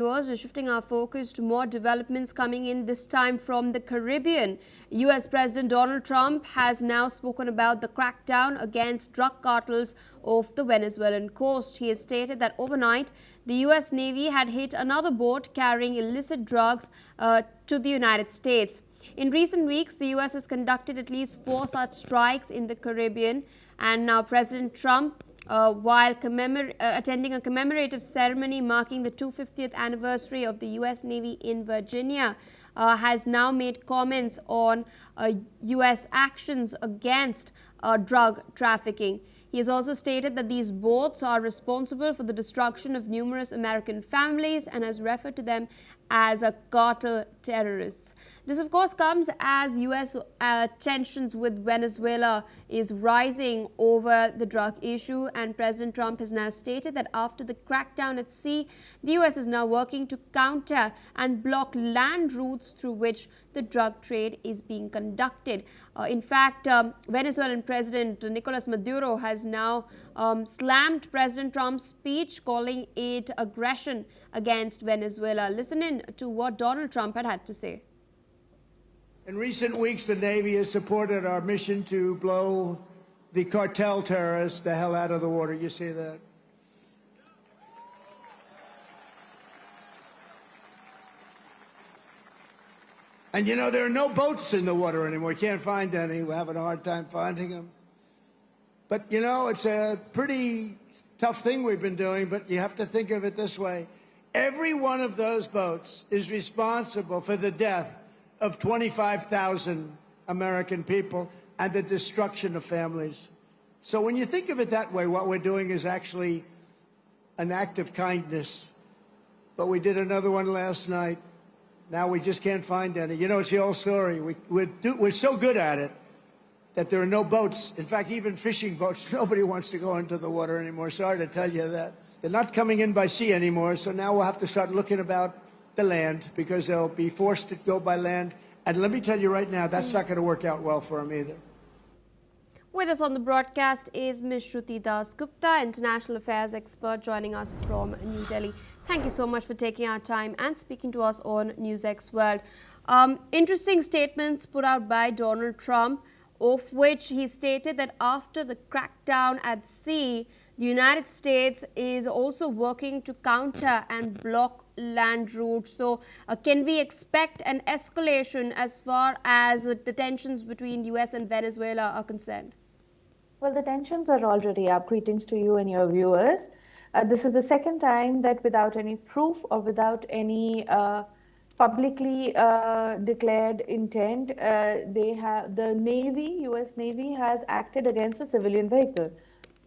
We're shifting our focus to more developments coming in, this time from the Caribbean. US President Donald Trump has now spoken about the crackdown against drug cartels off the Venezuelan coast. He has stated that overnight, the US Navy had hit another boat carrying illicit drugs to the United States. In recent weeks, the US has conducted at least 4 such strikes in the Caribbean, and now President Trump, while attending a commemorative ceremony marking the 250th anniversary of the U.S. Navy in Virginia, has now made comments on U.S. actions against drug trafficking. He has also stated that these boats are responsible for the destruction of numerous American families and has referred to them as cartel terrorists. This, of course, comes as U.S. tensions with Venezuela is rising over the drug issue, and President Trump has now stated that after the crackdown at sea, the U.S. is now working to counter and block land routes through which the drug trade is being conducted. In fact, Venezuelan President Nicolas Maduro has now slammed President Trump's speech, calling it aggression against Venezuela. Listen in to what Donald Trump had to say. In recent weeks, the Navy has supported our mission to blow the cartel terrorists the hell out of the water. You see that? And you know, there are no boats in the water anymore. You can't find any. We're having a hard time finding them. But, you know, it's a pretty tough thing we've been doing, but you have to think of it this way. Every one of those boats is responsible for the death of 25,000 American people and the destruction of families. So when you think of it that way, what we're doing is actually an act of kindness. But we did another one last night. Now we just can't find any. You know, it's the old story. We're so good at it that there are no boats. In fact, even fishing boats, nobody wants to go into the water anymore. Sorry to tell you that. They're not coming in by sea anymore, so now we'll have to start looking about the land because they'll be forced to go by land. And let me tell you right now, that's not going to work out well for them either. With us on the broadcast is Ms. Shruti Das Gupta, international affairs expert, joining us from New Delhi. Thank you so much for taking our time and speaking to us on NewsX World. Interesting statements put out by Donald Trump, of which he stated that after the crackdown at sea, the United States is also working to counter and block land routes. So can we expect an escalation as far as the tensions between US and Venezuela are concerned? Well, the tensions are already up. Greetings to you and your viewers. This is the second time that without any proof or without any publicly declared intent, the Navy, US Navy has acted against a civilian vehicle.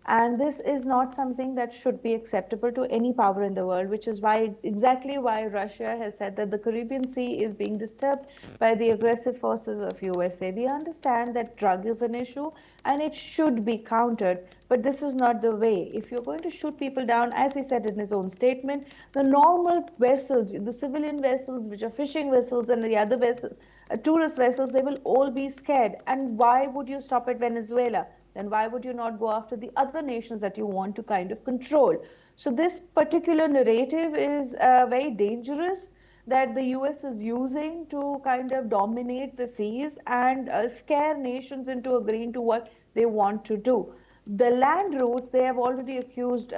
And this is not something that should be acceptable to any power in the world, which is exactly why Russia has said that the Caribbean Sea is being disturbed by the aggressive forces of USA. We understand that drug is an issue and it should be countered, but this is not the way. If you're going to shoot people down, as he said in his own statement, the normal vessels, the civilian vessels, which are fishing vessels and the other vessels, tourist vessels, they will all be scared. And why would you stop at Venezuela? Then why would you not go after the other nations that you want to kind of control? So this particular narrative is very dangerous, that the US is using to kind of dominate the seas and scare nations into agreeing to what they want to do. The land routes, they have already accused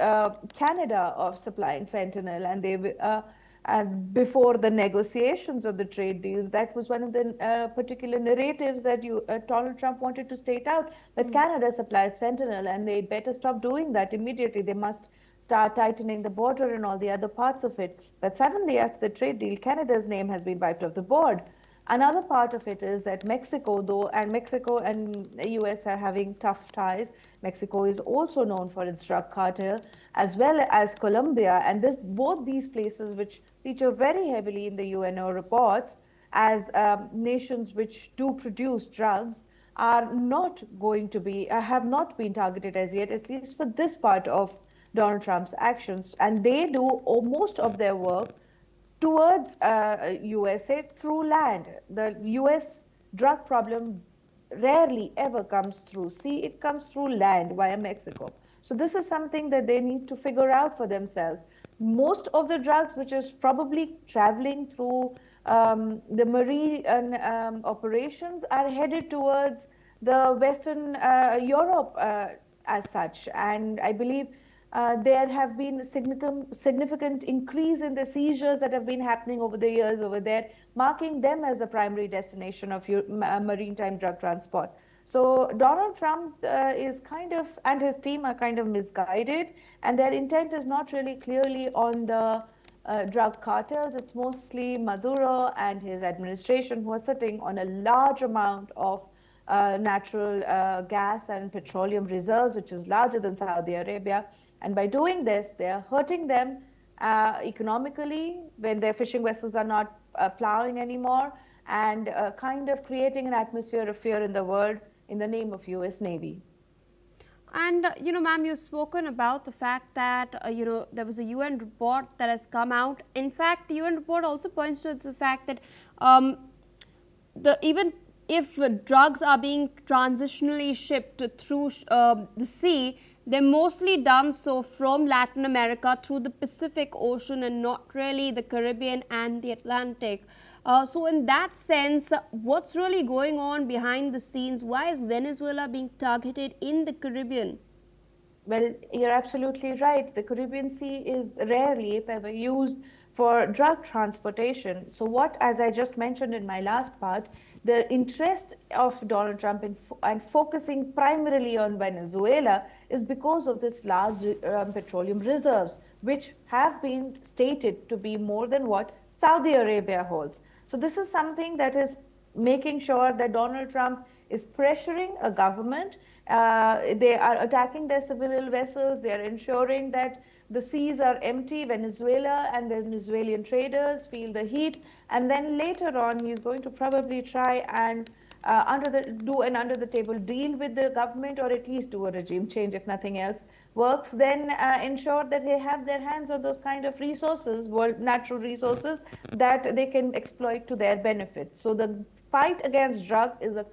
Canada of supplying fentanyl, and before the negotiations of the trade deals, that was one of the particular narratives that Donald Trump wanted to state out, that Canada supplies fentanyl and they better stop doing that immediately. They must start tightening the border and all the other parts of it. But suddenly after the trade deal, Canada's name has been wiped off the board. Another part of it is that Mexico and the US are having tough ties. Mexico is also known for its drug cartel, as well as Colombia. And both these places, which feature very heavily in the UNO reports as nations which do produce drugs, are not going to be, have not been targeted as yet, at least for this part of Donald Trump's actions. And they do most of their work towards USA through land. The US drug problem rarely ever comes through sea, it comes through land via Mexico. So this is something that they need to figure out for themselves. most of the drugs which is probably traveling through the marine operations are headed towards the Western Europe as such. And I believe there have been significant increase in the seizures that have been happening over the years over there, marking them as the primary destination of maritime drug transport. So Donald Trump is kind of, and his team are kind of misguided, and their intent is not really clearly on the drug cartels. It's mostly Maduro and his administration who are sitting on a large amount of natural gas and petroleum reserves, which is larger than Saudi Arabia. And by doing this, they are hurting them economically when their fishing vessels are not plowing anymore, and kind of creating an atmosphere of fear in the world in the name of US Navy. And, ma'am, you've spoken about the fact that, there was a UN report that has come out. In fact, the UN report also points to the fact that even if drugs are being transitionally shipped through the sea, they're mostly done so from Latin America through the Pacific Ocean and not really the Caribbean and the Atlantic. So in that sense, what's really going on behind the scenes? Why is Venezuela being targeted in the Caribbean? Well, you're absolutely right. The Caribbean Sea is rarely, if ever, used for drug transportation. So what, as I just mentioned in my last part, the interest of Donald Trump in focusing primarily on Venezuela is because of this large petroleum reserves, which have been stated to be more than what Saudi Arabia holds. So this is something that is making sure that Donald Trump is pressuring a government. They are attacking their civilian vessels. They are ensuring that the seas are empty. Venezuela and Venezuelan traders feel the heat. And then later on, he's going to probably try and do an under-the-table deal with the government, or at least do a regime change if nothing else works, then ensure that they have their hands on those kind of resources, natural resources, that they can exploit to their benefit. So the fight against drug is a